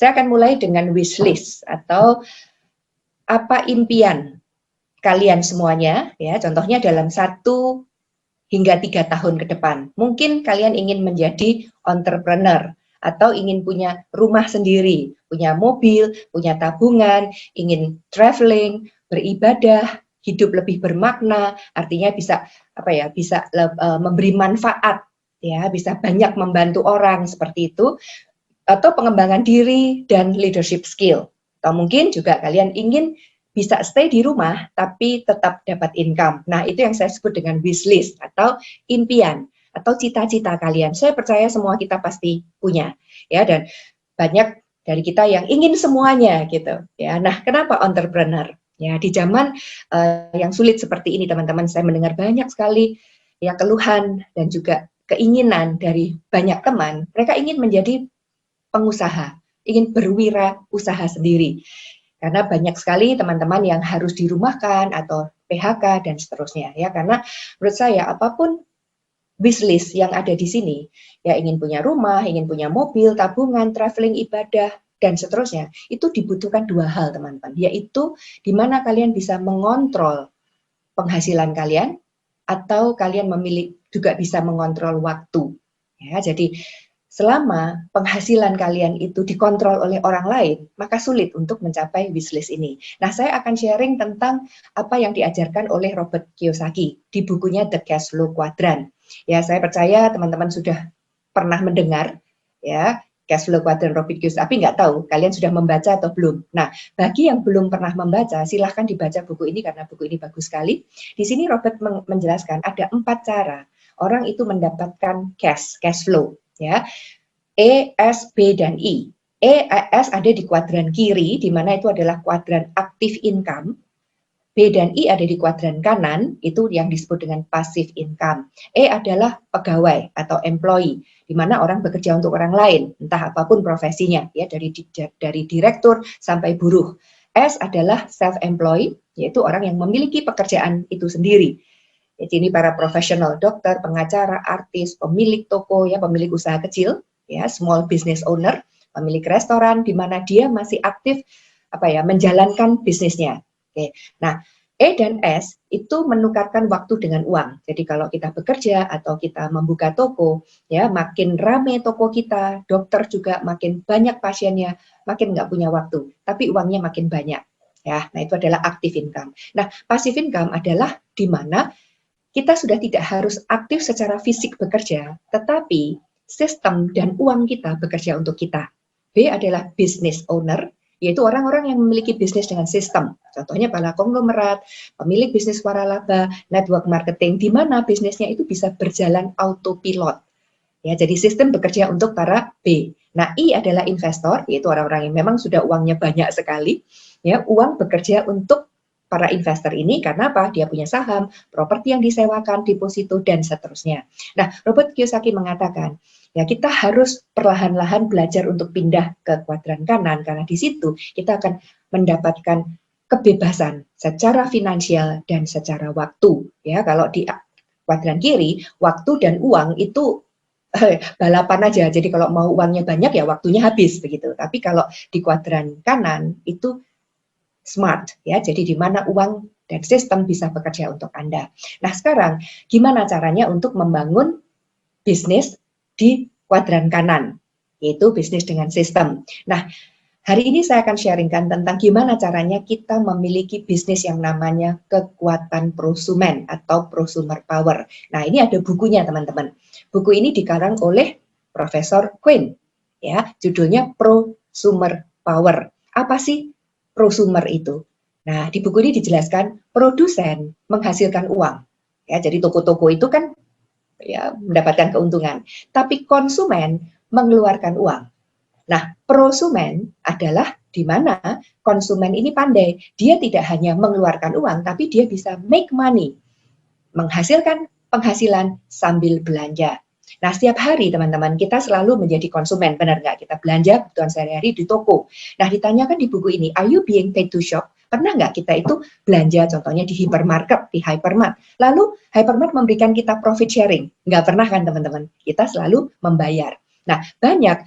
Saya akan mulai dengan wish list atau apa impian kalian semuanya, ya. Contohnya dalam 1 hingga 3 tahun ke depan. Mungkin kalian ingin menjadi entrepreneur atau ingin punya rumah sendiri, punya mobil, punya tabungan, ingin traveling, beribadah, hidup lebih bermakna, artinya bisa bisa memberi manfaat, ya, bisa banyak membantu orang seperti itu. Atau pengembangan diri dan leadership skill. Atau mungkin juga kalian ingin bisa stay di rumah tapi tetap dapat income. Nah, itu yang saya sebut dengan wish list atau impian atau cita-cita kalian. Saya percaya semua kita pasti punya, ya, dan banyak dari kita yang ingin semuanya gitu, ya. Nah, kenapa entrepreneur? Ya, di zaman yang sulit seperti ini, teman-teman, saya mendengar banyak sekali ya keluhan dan juga keinginan dari banyak teman. Mereka ingin menjadi pengusaha, ingin berwirausaha sendiri. Karena banyak sekali teman-teman yang harus dirumahkan atau PHK dan seterusnya, ya. Karena menurut saya apapun wishlist yang ada di sini, ya, ingin punya rumah, ingin punya mobil, tabungan, traveling, ibadah dan seterusnya, itu dibutuhkan 2 hal, teman-teman, yaitu di mana kalian bisa mengontrol penghasilan kalian atau kalian memilih juga bisa mengontrol waktu. Ya, jadi selama penghasilan kalian itu dikontrol oleh orang lain, maka sulit untuk mencapai wishlist ini. Nah, saya akan sharing tentang apa yang diajarkan oleh Robert Kiyosaki di bukunya The Cash Flow Quadrant. Ya, saya percaya teman-teman sudah pernah mendengar, ya, Cash Flow Quadrant Robert Kiyosaki, nggak tahu kalian sudah membaca atau belum. Nah, bagi yang belum pernah membaca, silahkan dibaca buku ini karena buku ini bagus sekali. Di sini Robert menjelaskan ada 4 cara orang itu mendapatkan cash flow, ya. E, S, B, dan I. S ada di kuadran kiri, di mana itu adalah kuadran active income. B dan I ada di kuadran kanan, itu yang disebut dengan passive income. E adalah pegawai atau employee, di mana orang bekerja untuk orang lain, entah apapun profesinya, ya, dari direktur sampai buruh. S adalah self-employed, yaitu orang yang memiliki pekerjaan itu sendiri. Jadi ini para profesional, dokter, pengacara, artis, pemilik toko, ya, pemilik usaha kecil, ya, small business owner, pemilik restoran, di mana dia masih aktif menjalankan bisnisnya. Oke. Nah, E dan S itu menukarkan waktu dengan uang. Jadi kalau kita bekerja atau kita membuka toko, ya, makin rame toko kita, dokter juga makin banyak pasiennya, makin nggak punya waktu, tapi uangnya makin banyak. Ya, nah itu adalah active income. Nah, passive income adalah di mana kita sudah tidak harus aktif secara fisik bekerja, tetapi sistem dan uang kita bekerja untuk kita. B adalah business owner, yaitu orang-orang yang memiliki bisnis dengan sistem. Contohnya para konglomerat, pemilik bisnis waralaba, network marketing, di mana bisnisnya itu bisa berjalan autopilot. Ya, jadi sistem bekerja untuk para B. Nah, I adalah investor, yaitu orang-orang yang memang sudah uangnya banyak sekali. Ya, uang bekerja untuk para investor ini karena apa? Dia punya saham, properti yang disewakan, deposito, dan seterusnya. Nah, Robert Kiyosaki mengatakan, ya, kita harus perlahan-lahan belajar untuk pindah ke kuadran kanan, karena di situ kita akan mendapatkan kebebasan secara finansial dan secara waktu. Ya, kalau di kuadran kiri, waktu dan uang itu balapan aja. Jadi kalau mau uangnya banyak ya waktunya habis begitu. Tapi kalau di kuadran kanan itu smart, ya. Jadi di mana uang dan sistem bisa bekerja untuk Anda. Nah, sekarang gimana caranya untuk membangun bisnis di kuadran kanan, yaitu bisnis dengan sistem. Nah, hari ini saya akan sharingkan tentang gimana caranya kita memiliki bisnis yang namanya kekuatan prosumen atau prosumer power. Nah, ini ada bukunya, teman-teman. Buku ini dikarang oleh Profesor Quinn, ya, judulnya Prosumer Power. Apa sih prosumer itu? Nah, di buku ini dijelaskan produsen menghasilkan uang. Ya, jadi toko-toko itu kan ya mendapatkan keuntungan, tapi konsumen mengeluarkan uang. Nah, prosumen adalah di mana konsumen ini pandai. Dia tidak hanya mengeluarkan uang, tapi dia bisa make money, menghasilkan penghasilan sambil belanja. Nah, setiap hari teman-teman kita selalu menjadi konsumen, benar nggak? Kita belanja kebutuhan sehari-hari di toko. Nah, ditanyakan di buku ini, are you being paid to shop? Pernah nggak kita itu belanja contohnya di hypermarket, di hypermart. Lalu hypermart memberikan kita profit sharing. Nggak pernah kan teman-teman? Kita selalu membayar. Nah, banyak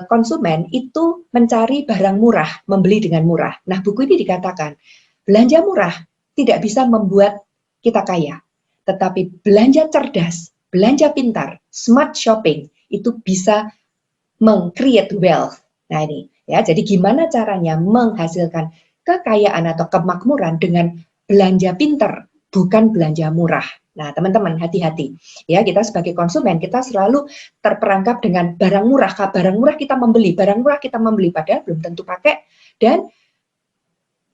konsumen itu mencari barang murah, membeli dengan murah. Nah, buku ini dikatakan, belanja murah tidak bisa membuat kita kaya, tetapi belanja cerdas, belanja pintar, smart shopping, itu bisa meng-create wealth. Nah ini, ya, jadi gimana caranya menghasilkan kekayaan atau kemakmuran dengan belanja pintar, bukan belanja murah. Nah, teman-teman hati-hati. Ya, kita sebagai konsumen, kita selalu terperangkap dengan barang murah. Barang murah kita membeli, padahal belum tentu pakai, dan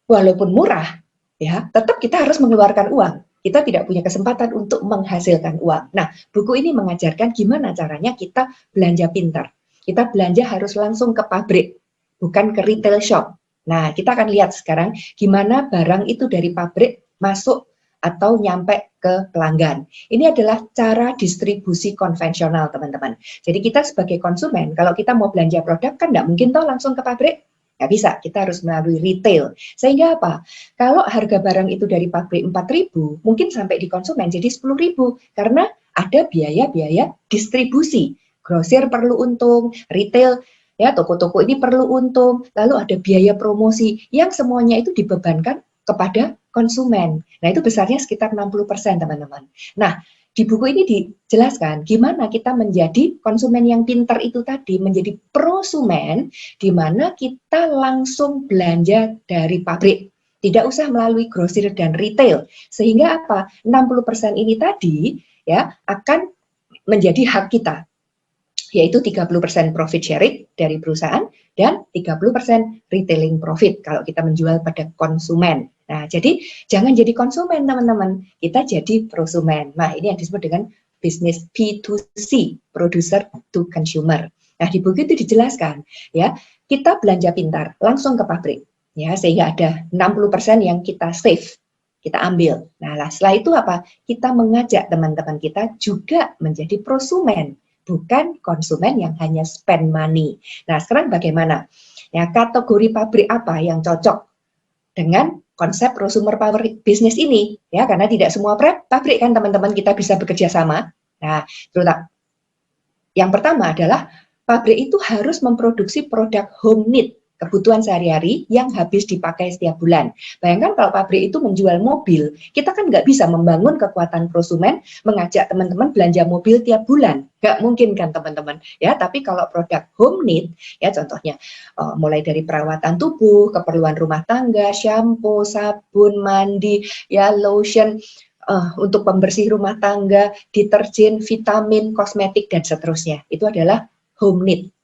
walaupun murah, ya, tetap kita harus mengeluarkan uang. Kita tidak punya kesempatan untuk menghasilkan uang. Nah, buku ini mengajarkan gimana caranya kita belanja pintar. Kita belanja harus langsung ke pabrik, bukan ke retail shop. Nah, kita akan lihat sekarang gimana barang itu dari pabrik masuk atau nyampe ke pelanggan. Ini adalah cara distribusi konvensional, teman-teman. Jadi kita sebagai konsumen, kalau kita mau belanja produk, kan nggak mungkin toh langsung ke pabrik. Nggak bisa, kita harus melalui retail. Sehingga apa? Kalau harga barang itu dari pabrik 4.000, mungkin sampai di konsumen jadi 10.000, karena ada biaya-biaya distribusi. Grosir perlu untung, retail, ya, toko-toko ini perlu untung, lalu ada biaya promosi, yang semuanya itu dibebankan kepada konsumen. Nah, itu besarnya sekitar 60%, teman-teman. Nah, di buku ini dijelaskan gimana kita menjadi konsumen yang pintar itu tadi, menjadi prosumen, di mana kita langsung belanja dari pabrik. Tidak usah melalui grosir dan retail. Sehingga apa? 60% ini tadi ya akan menjadi hak kita, yaitu 30% profit sharing dari perusahaan dan 30% retailing profit kalau kita menjual pada konsumen. Nah, jadi jangan jadi konsumen, teman-teman. Kita jadi prosumen. Nah, ini yang disebut dengan bisnis P2C, producer to consumer. Nah, di buku itu dijelaskan, ya, kita belanja pintar, langsung ke pabrik, ya, sehingga ada 60% yang kita save, kita ambil. Nah, setelah itu apa? Kita mengajak teman-teman kita juga menjadi prosumen, bukan konsumen yang hanya spend money. Nah, sekarang bagaimana? Ya, kategori pabrik apa yang cocok dengan konsep prosumer power business ini? Ya, karena tidak semua pabrik kan teman-teman kita bisa bekerja sama. Nah, terutama yang pertama adalah pabrik itu harus memproduksi produk home need, kebutuhan sehari-hari yang habis dipakai setiap bulan. Bayangkan kalau pabrik itu menjual mobil, kita kan nggak bisa membangun kekuatan prosumen, mengajak teman-teman belanja mobil tiap bulan. Nggak mungkin kan teman-teman. Ya, tapi kalau produk home need, ya contohnya mulai dari perawatan tubuh, keperluan rumah tangga, shampoo, sabun, mandi, ya lotion, untuk pembersih rumah tangga, deterjen, vitamin, kosmetik, dan seterusnya. Itu adalah home need,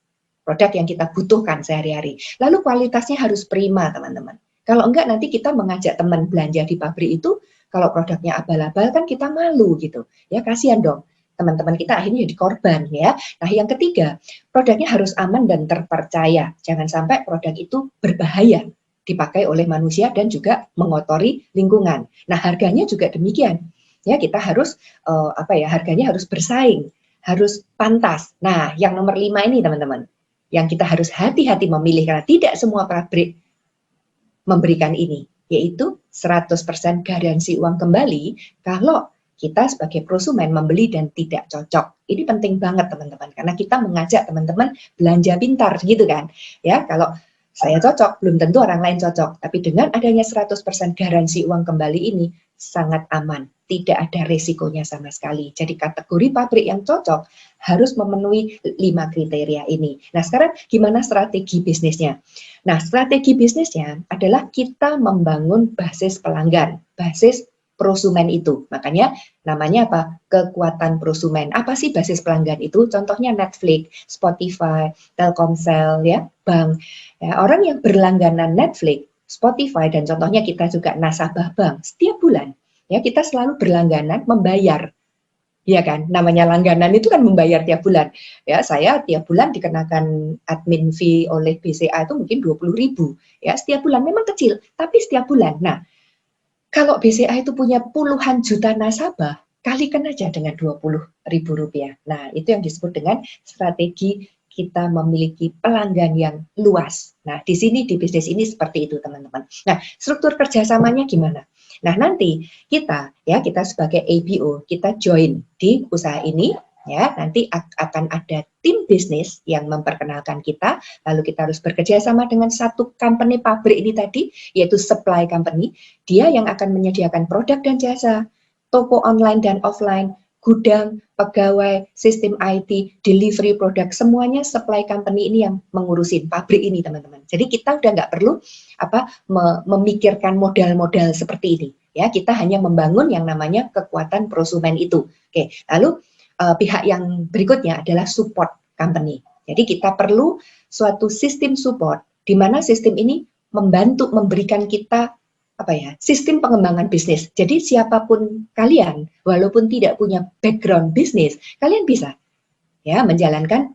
produk yang kita butuhkan sehari-hari. Lalu kualitasnya harus prima, teman-teman. Kalau enggak, nanti kita mengajak teman belanja di pabrik itu, kalau produknya abal-abal kan kita malu gitu. Ya, kasihan dong. Teman-teman kita akhirnya jadi korban, ya. Nah, yang ketiga, produknya harus aman dan terpercaya. Jangan sampai produk itu berbahaya dipakai oleh manusia dan juga mengotori lingkungan. Nah, harganya juga demikian. Ya, kita harus harganya harus bersaing, harus pantas. Nah, yang nomor 5 ini, teman-teman, yang kita harus hati-hati memilih, karena tidak semua pabrik memberikan ini, yaitu 100% garansi uang kembali kalau kita sebagai prosumen membeli dan tidak cocok. Ini penting banget, teman-teman, karena kita mengajak teman-teman belanja pintar gitu kan. Ya, kalau saya cocok, belum tentu orang lain cocok. Tapi dengan adanya 100% garansi uang kembali ini sangat aman, tidak ada resikonya sama sekali. Jadi kategori pabrik yang cocok harus memenuhi 5 kriteria ini. Nah, sekarang gimana strategi bisnisnya? Nah, strategi bisnisnya adalah kita membangun basis pelanggan, basis prosumen itu. Makanya namanya apa? Kekuatan prosumen. Apa sih basis pelanggan itu? Contohnya Netflix, Spotify, Telkomsel, ya, bank. Ya, orang yang berlangganan Netflix, Spotify, dan contohnya kita juga nasabah bank, setiap bulan ya kita selalu berlangganan membayar. Ya kan, namanya langganan itu kan membayar tiap bulan. Ya, saya tiap bulan dikenakan admin fee oleh BCA itu mungkin 20.000. Ya, setiap bulan memang kecil, tapi setiap bulan. Nah, kalau BCA itu punya puluhan juta nasabah, kalikan aja dengan 20.000 rupiah. Nah, itu yang disebut dengan strategi kita memiliki pelanggan yang luas. Nah, di sini di bisnis ini seperti itu, teman-teman. Nah, struktur kerjasamanya gimana? Nah, nanti kita sebagai ABO, kita join di usaha ini, Ya, nanti akan ada tim bisnis yang memperkenalkan kita, lalu kita harus bekerja sama dengan satu company pabrik ini tadi, yaitu supply company, dia yang akan menyediakan produk dan jasa, toko online dan offline, gudang, pegawai, sistem IT, delivery produk, semuanya supply company ini yang mengurusin pabrik ini, teman-teman. Jadi kita udah nggak perlu memikirkan modal-modal seperti ini. Ya, kita hanya membangun yang namanya kekuatan prosumen itu. Oke, lalu pihak yang berikutnya adalah support company. Jadi kita perlu suatu sistem support di mana sistem ini membantu memberikan kita sistem pengembangan bisnis. Jadi siapapun kalian, walaupun tidak punya background bisnis, kalian bisa ya menjalankan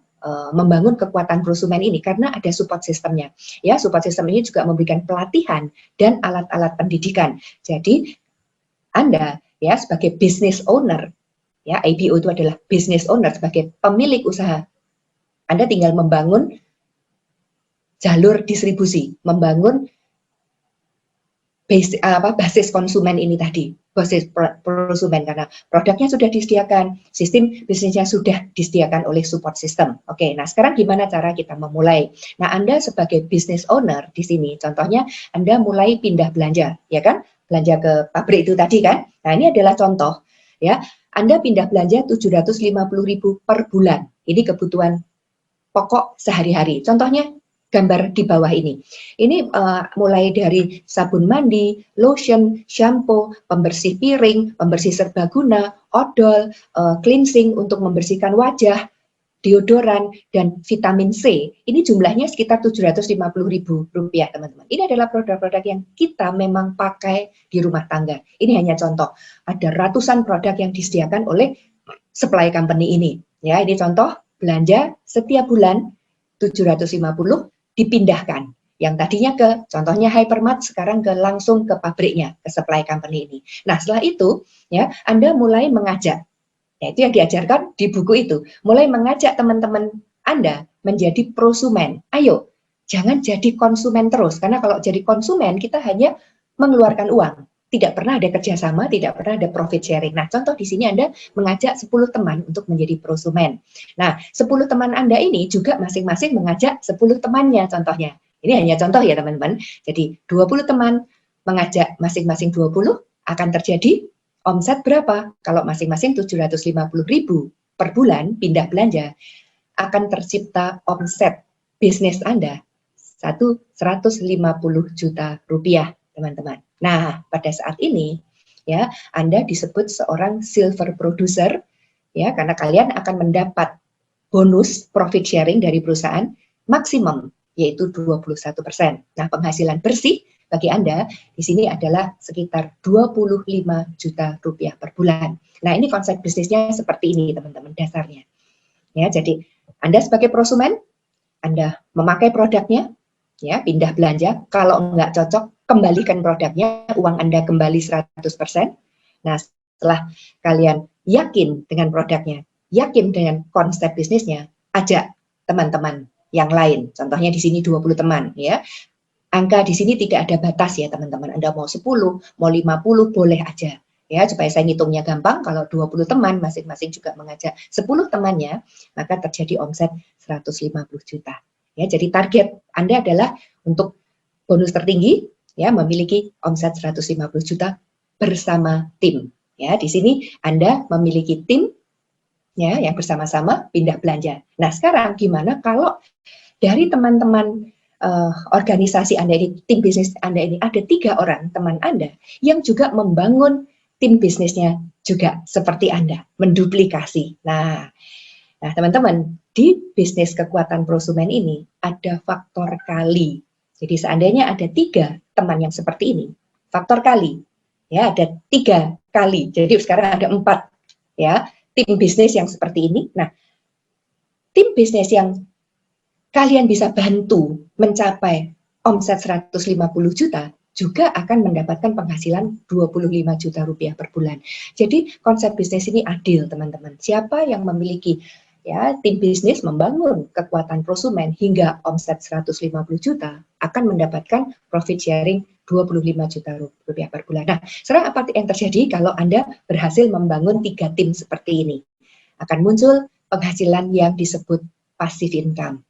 membangun kekuatan prosumen ini karena ada support sistemnya. Ya, support sistem ini juga memberikan pelatihan dan alat-alat pendidikan. Jadi Anda ya sebagai business owner, ya, IPO itu adalah business owner, sebagai pemilik usaha. Anda tinggal membangun jalur distribusi, membangun basis konsumen ini tadi, basis prosumen, karena produknya sudah disediakan, sistem bisnisnya sudah disediakan oleh support system. Oke, nah sekarang gimana cara kita memulai? Nah, Anda sebagai business owner di sini, contohnya Anda mulai pindah belanja, ya kan? Belanja ke pabrik itu tadi kan? Nah, ini adalah contoh, ya. Anda pindah belanja 750.000 per bulan. Ini kebutuhan pokok sehari-hari. Contohnya gambar di bawah ini. Ini mulai dari sabun mandi, lotion, shampoo, pembersih piring, pembersih serbaguna, odol, cleansing untuk membersihkan wajah, deodoran, dan vitamin C. Ini jumlahnya sekitar Rp750.000, teman-teman. Ini adalah produk-produk yang kita memang pakai di rumah tangga. Ini hanya contoh. Ada ratusan produk yang disediakan oleh supply company ini. Ya, ini contoh belanja setiap bulan 750 dipindahkan. Yang tadinya ke contohnya hypermart, sekarang langsung ke pabriknya, ke supply company ini. Nah, setelah itu ya Anda mulai mengajak. Ya, itu yang diajarkan di buku itu. Mulai mengajak teman-teman Anda menjadi prosumen. Ayo, jangan jadi konsumen terus. Karena kalau jadi konsumen, kita hanya mengeluarkan uang. Tidak pernah ada kerjasama, tidak pernah ada profit sharing. Nah, contoh di sini Anda mengajak 10 teman untuk menjadi prosumen. Nah, 10 teman Anda ini juga masing-masing mengajak 10 temannya contohnya. Ini hanya contoh ya teman-teman. Jadi 20 teman mengajak masing-masing 20, akan terjadi omset berapa? Kalau masing-masing 750.000 per bulan pindah belanja, akan tercipta omset bisnis Anda 150 juta rupiah, teman-teman. Nah, pada saat ini ya Anda disebut seorang silver producer ya, karena kalian akan mendapat bonus profit sharing dari perusahaan maksimum yaitu 21%. Nah, penghasilan bersih bagi Anda di sini adalah sekitar 25 juta rupiah per bulan. Nah, ini konsep bisnisnya seperti ini, teman-teman, dasarnya. Ya, jadi Anda sebagai prosumen, Anda memakai produknya, ya, pindah belanja. Kalau nggak cocok, kembalikan produknya, uang Anda kembali 100%. Nah, setelah kalian yakin dengan produknya, yakin dengan konsep bisnisnya, ajak teman-teman yang lain. Contohnya di sini 20 teman, ya. Angka di sini tidak ada batas ya, teman-teman. Anda mau 10, mau 50, boleh aja. Ya, supaya saya ngitungnya gampang, kalau 20 teman, masing-masing juga mengajak 10 temannya, maka terjadi omset 150 juta. Ya, jadi target Anda adalah untuk bonus tertinggi, ya, memiliki omset 150 juta bersama tim. Ya, di sini Anda memiliki tim, ya, yang bersama-sama pindah belanja. Nah, sekarang gimana kalau dari teman-teman organisasi Anda ini, tim bisnis Anda ini, ada 3 orang teman Anda yang juga membangun tim bisnisnya juga seperti Anda, menduplikasi. Nah, teman-teman, di bisnis kekuatan prosumen ini ada faktor kali. Jadi seandainya ada 3 teman yang seperti ini, faktor kali, ya, ada 3 kali. Jadi sekarang ada 4, ya, tim bisnis yang seperti ini. Nah, tim bisnis yang kalian bisa bantu mencapai omset 150 juta, juga akan mendapatkan penghasilan 25 juta rupiah per bulan. Jadi konsep bisnis ini adil, teman-teman. Siapa yang memiliki ya tim bisnis membangun kekuatan prosumen hingga omset 150 juta akan mendapatkan profit sharing 25 juta rupiah per bulan. Nah, sekarang apa yang terjadi kalau Anda berhasil membangun 3 tim seperti ini? akan muncul penghasilan yang disebut passive income.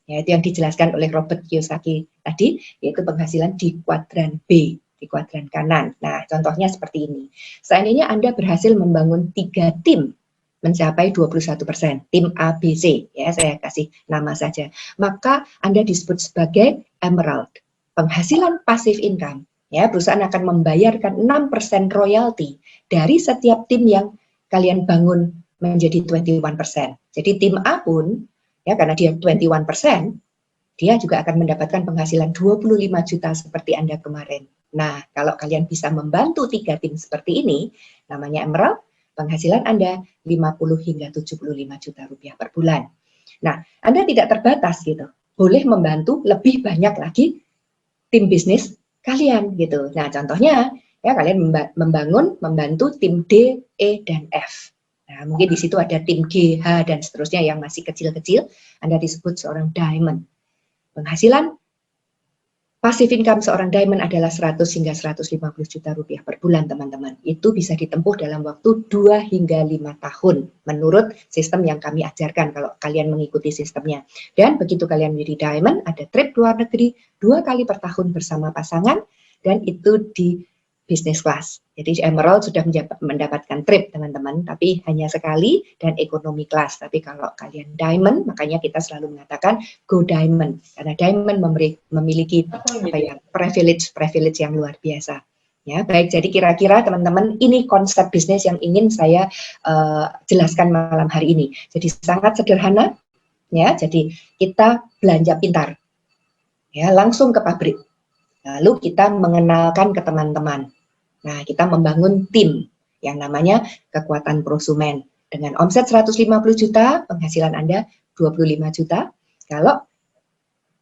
Ya, itu yang dijelaskan oleh Robert Kiyosaki tadi, yaitu penghasilan di kuadran B, di kuadran kanan. Nah, contohnya seperti ini. Seandainya Anda berhasil membangun 3 tim mencapai 21%, tim A, B, C, ya saya kasih nama saja, maka Anda disebut sebagai emerald. Penghasilan passive income, ya perusahaan akan membayarkan 6% royalti dari setiap tim yang kalian bangun menjadi 21%. Jadi tim A pun, ya karena dia 21%, dia juga akan mendapatkan penghasilan 25 juta seperti Anda kemarin. Nah, kalau kalian bisa membantu 3 tim seperti ini, namanya emerald, penghasilan Anda 50 hingga 75 juta rupiah per bulan. Nah, Anda tidak terbatas gitu. Boleh membantu lebih banyak lagi tim bisnis kalian gitu. Nah, contohnya ya kalian membantu tim D, E, dan F. Nah, mungkin di situ ada tim G, H, dan seterusnya yang masih kecil-kecil. Anda disebut seorang diamond. Penghasilan passive income seorang diamond adalah 100 hingga 150 juta rupiah per bulan, teman-teman. Itu bisa ditempuh dalam waktu 2 hingga 5 tahun, menurut sistem yang kami ajarkan kalau kalian mengikuti sistemnya. Dan begitu kalian menjadi diamond, ada trip luar negeri 2 kali per tahun bersama pasangan, dan itu di business class. Jadi emerald sudah mendapatkan trip, teman-teman, tapi hanya sekali dan economy class. Tapi kalau kalian diamond, makanya kita selalu mengatakan go diamond, karena diamond memiliki privilege yang luar biasa. Ya, baik. Jadi kira-kira teman-teman, ini konsep bisnis yang ingin saya jelaskan malam hari ini. Jadi sangat sederhana, ya. Jadi kita belanja pintar, ya, langsung ke pabrik. Lalu kita mengenalkan ke teman-teman. Nah, kita membangun tim yang namanya kekuatan prosumen. Dengan omset 150 juta, penghasilan Anda 25 juta. Kalau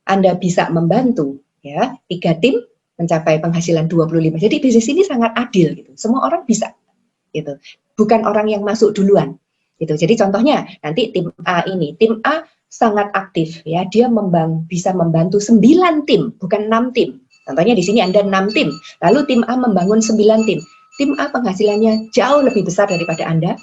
Anda bisa membantu ya 3 tim mencapai penghasilan 25. Jadi bisnis ini sangat adil gitu. Semua orang bisa gitu. Bukan orang yang masuk duluan gitu. Jadi contohnya nanti tim A ini, tim A sangat aktif ya. Dia bisa membantu 9 tim, bukan 6 tim. Contohnya di sini Anda 6 tim, lalu tim A membangun 9 tim. Tim A penghasilannya jauh lebih besar daripada Anda,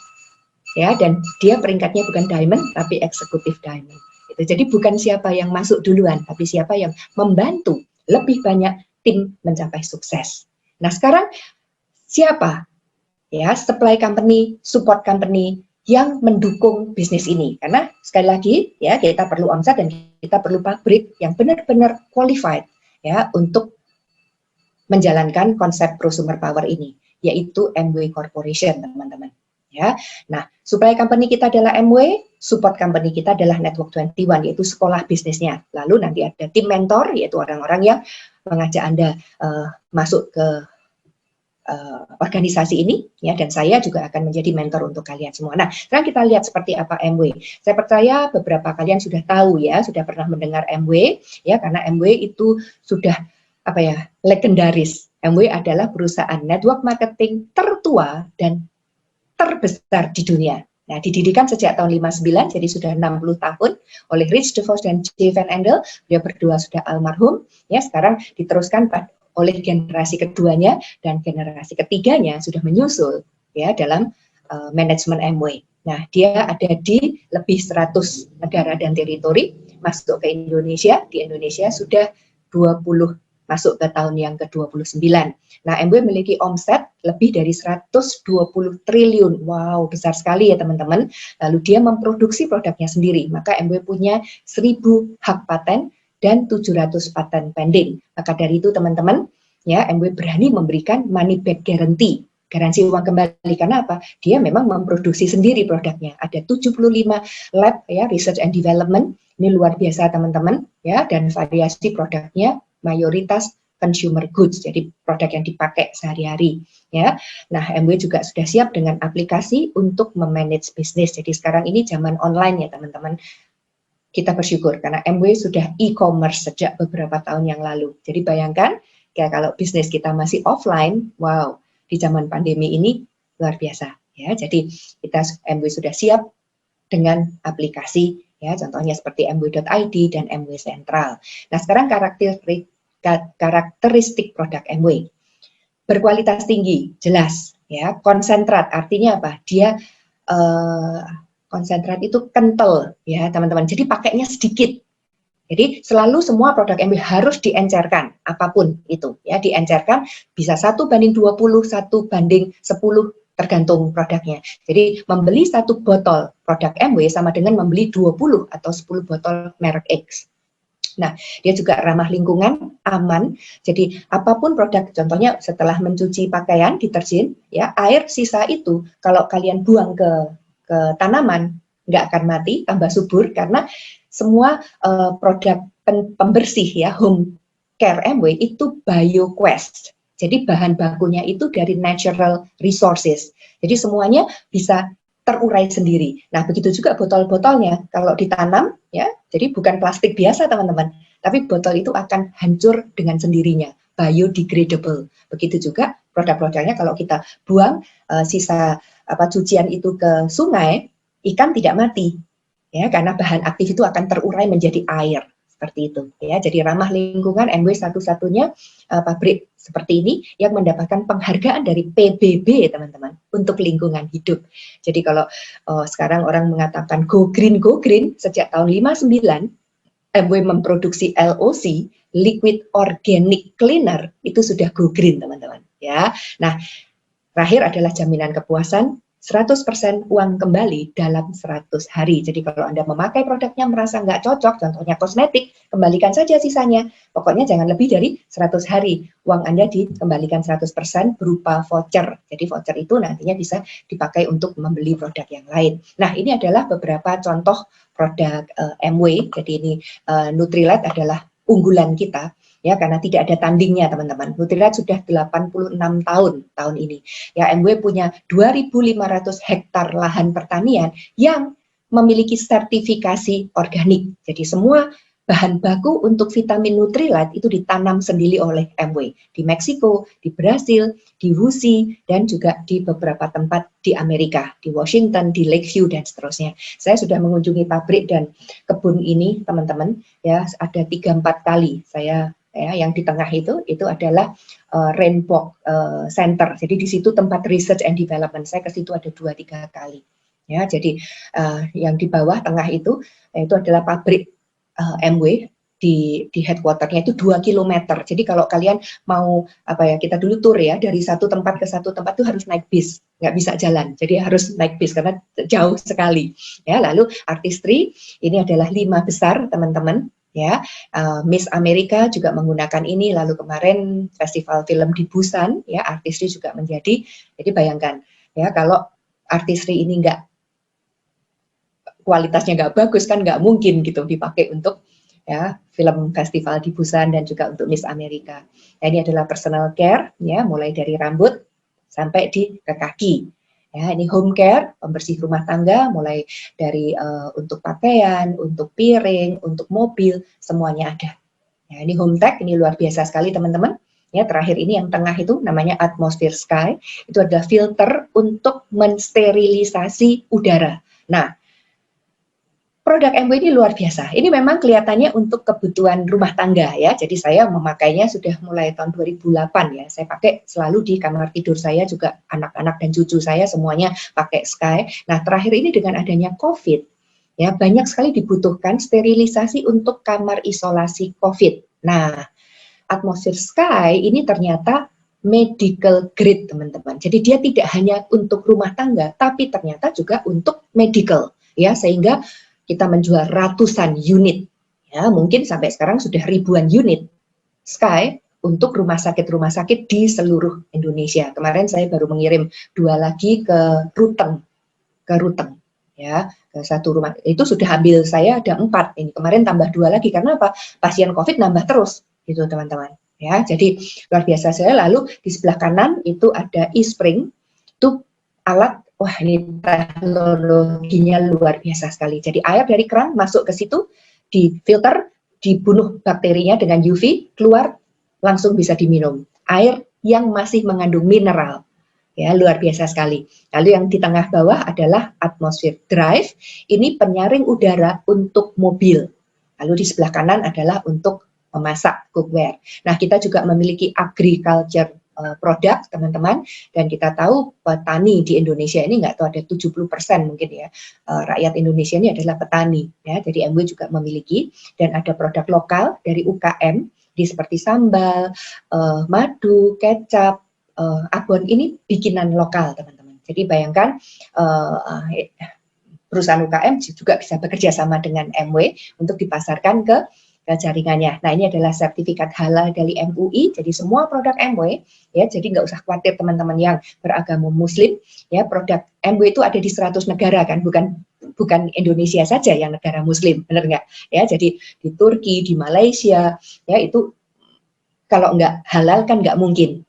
ya, dan dia peringkatnya bukan diamond, tapi eksekutif diamond. Jadi bukan siapa yang masuk duluan, tapi siapa yang membantu lebih banyak tim mencapai sukses. Nah sekarang siapa ya supply company, support company yang mendukung bisnis ini? Karena sekali lagi ya kita perlu omset dan kita perlu pabrik yang benar-benar qualified ya untuk menjalankan konsep prosumer power ini, yaitu Amway Corporation, teman-teman. Ya, nah supply company kita adalah Amway, support company kita adalah Network 21, yaitu sekolah bisnisnya. Lalu nanti ada tim mentor, yaitu orang-orang yang mengajak Anda masuk ke organisasi ini, ya, dan saya juga akan menjadi mentor untuk kalian semua. Nah, sekarang kita lihat seperti apa Amway. Saya percaya beberapa kalian sudah tahu ya, sudah pernah mendengar Amway, ya, karena Amway itu sudah legendaris. Amway adalah perusahaan network marketing tertua dan terbesar di dunia. Nah, didirikan sejak tahun 59, jadi sudah 60 tahun oleh Rich DeVos dan J. Van Andel. Beliau berdua sudah almarhum. Ya, sekarang diteruskan oleh generasi keduanya dan generasi ketiganya sudah menyusul ya dalam manajemen Amway. Nah, dia ada di lebih 100 negara dan teritori, masuk ke Indonesia. Di Indonesia sudah 20 masuk ke tahun yang ke-29. Nah, Amway memiliki omset lebih dari 120 triliun. Wow, besar sekali ya teman-teman. Lalu dia memproduksi produknya sendiri. Maka Amway punya 1000 hak paten dan 700 paten pending. Maka dari itu teman-teman, ya Amway berani memberikan money back guarantee. Garansi uang kembali, karena apa? Dia memang memproduksi sendiri produknya. Ada 75 lab ya, research and development. Ini luar biasa teman-teman, ya, dan variasi produknya mayoritas consumer goods, jadi produk yang dipakai sehari-hari, ya. Nah, Amway juga sudah siap dengan aplikasi untuk memanage bisnis. Jadi sekarang ini zaman online ya teman-teman. Kita bersyukur karena Amway sudah e-commerce sejak beberapa tahun yang lalu. Jadi bayangkan, ya kalau bisnis kita masih offline, wow, di zaman pandemi ini luar biasa, ya. Jadi kita Amway sudah siap dengan aplikasi, ya, contohnya seperti Amway.id dan Amway Central. Nah, sekarang karakteristik produk Amway. Berkualitas tinggi, jelas, ya. Konsentrat, artinya apa? Dia konsentrat itu kental ya teman-teman. Jadi pakainya sedikit. Jadi selalu semua produk MW harus diencerkan, apapun itu ya, diencerkan bisa 1:20, 1:10, tergantung produknya. Jadi membeli 1 botol produk MW sama dengan membeli 20 atau 10 botol merek X. Nah, dia juga ramah lingkungan, aman. Jadi apapun produk, contohnya setelah mencuci pakaian, deterjen, ya air sisa itu kalau kalian buang ke tanaman nggak akan mati, tambah subur karena semua produk pembersih ya home care MW itu BioQuest. Jadi bahan bakunya itu dari natural resources. Jadi semuanya bisa terurai sendiri. Nah, begitu juga botol-botolnya kalau ditanam ya, jadi bukan plastik biasa teman-teman, tapi botol itu akan hancur dengan sendirinya, biodegradable. Begitu juga produk-produknya kalau kita buang sisa cucian itu ke sungai, ikan tidak mati. Ya, karena bahan aktif itu akan terurai menjadi air seperti itu ya. Jadi ramah lingkungan, MW satu-satunya pabrik seperti ini yang mendapatkan penghargaan dari PBB teman-teman untuk lingkungan hidup. Jadi kalau sekarang orang mengatakan go green sejak tahun 59 MW memproduksi LOC, liquid organic cleaner, itu sudah go green teman-teman ya. Nah, terakhir adalah jaminan kepuasan 100% uang kembali dalam 100 hari. Jadi kalau Anda memakai produknya merasa nggak cocok, contohnya kosmetik, kembalikan saja sisanya. Pokoknya jangan lebih dari 100 hari. Uang Anda dikembalikan 100% berupa voucher. Jadi voucher itu nantinya bisa dipakai untuk membeli produk yang lain. Nah, ini adalah beberapa contoh produk MW. Jadi ini Nutrilite adalah unggulan kita. Ya, karena tidak ada tandingnya teman-teman. Nutrilite sudah 86 tahun ini. Ya, MW punya 2.500 hektar lahan pertanian yang memiliki sertifikasi organik. Jadi semua bahan baku untuk vitamin Nutrilite itu ditanam sendiri oleh MW di Meksiko, di Brasil, di Wuxi, dan juga di beberapa tempat di Amerika, di Washington, di Lakeview, dan seterusnya. Saya sudah mengunjungi pabrik dan kebun ini, teman-teman. Ya, ada 3-4 kali saya yang di tengah itu adalah Rainbow Center. Jadi di situ tempat research and development. Saya ke situ ada 2-3 kali. Ya, jadi yang di bawah tengah itu adalah pabrik MW di headquarternya itu 2 km. Jadi kalau kalian mau kita dulu tur ya dari satu tempat ke satu tempat itu harus naik bis, nggak bisa jalan. Jadi harus naik bis karena jauh sekali. Ya, lalu artistry ini adalah 5 besar teman-teman. Ya, Miss Amerika juga menggunakan ini. Lalu kemarin festival film di Busan, ya artistry juga menjadi. Jadi bayangkan, ya kalau artistry ini kualitasnya nggak bagus kan nggak mungkin gitu dipakai untuk ya film festival di Busan dan juga untuk Miss Amerika. Nah, ini adalah personal care, ya mulai dari rambut sampai ke kaki. Ya, ini home care, pembersih rumah tangga, mulai dari untuk pakaian, untuk piring, untuk mobil, semuanya ada. Ya, ini home tech, ini luar biasa sekali teman-teman. Ya, terakhir ini yang tengah itu namanya Atmosphere Sky, itu adalah filter untuk mensterilisasi udara. Nah, produk MW ini luar biasa. Ini memang kelihatannya untuk kebutuhan rumah tangga ya. Jadi saya memakainya sudah mulai tahun 2008 ya. Saya pakai selalu di kamar tidur saya, juga anak-anak dan cucu saya semuanya pakai Sky. Nah, terakhir ini dengan adanya COVID ya, banyak sekali dibutuhkan sterilisasi untuk kamar isolasi COVID. Nah, Atmosphere Sky ini ternyata medical grade teman-teman. Jadi dia tidak hanya untuk rumah tangga, tapi ternyata juga untuk medical ya, sehingga kita menjual ratusan unit, ya mungkin sampai sekarang sudah ribuan unit Sky untuk rumah sakit di seluruh Indonesia. Kemarin saya baru mengirim 2 lagi ke Ruteng, ya ke satu rumah itu sudah ambil saya ada 4 ini. Kemarin tambah 2 lagi karena apa? Pasien COVID nambah terus, gitu teman-teman. Ya, jadi luar biasa saya. Lalu di sebelah kanan itu ada eSpring, itu alat. Wah, ini teknologinya luar biasa sekali. Jadi air dari keran masuk ke situ, difilter, dibunuh bakterinya dengan UV, keluar langsung bisa diminum. Air yang masih mengandung mineral. Ya, luar biasa sekali. Lalu yang di tengah bawah adalah Atmosphere Drive. Ini penyaring udara untuk mobil. Lalu di sebelah kanan adalah untuk memasak cookware. Nah, kita juga memiliki agriculture produk teman-teman, dan kita tahu petani di Indonesia ini nggak tahu ada 70% mungkin ya rakyat Indonesia ini adalah petani ya, jadi MW juga memiliki, dan ada produk lokal dari UKM di seperti sambal, madu, kecap, abon, ini bikinan lokal teman-teman. Jadi bayangkan perusahaan UKM juga bisa bekerja sama dengan MW untuk dipasarkan ke jaringannya. Nah, ini adalah sertifikat halal dari MUI, jadi semua produk MW ya, jadi nggak usah khawatir teman-teman yang beragama Muslim ya, produk MW itu ada di 100 negara kan, bukan Indonesia saja yang negara Muslim, benar nggak ya? Jadi di Turki, di Malaysia ya, itu kalau nggak halal kan nggak mungkin.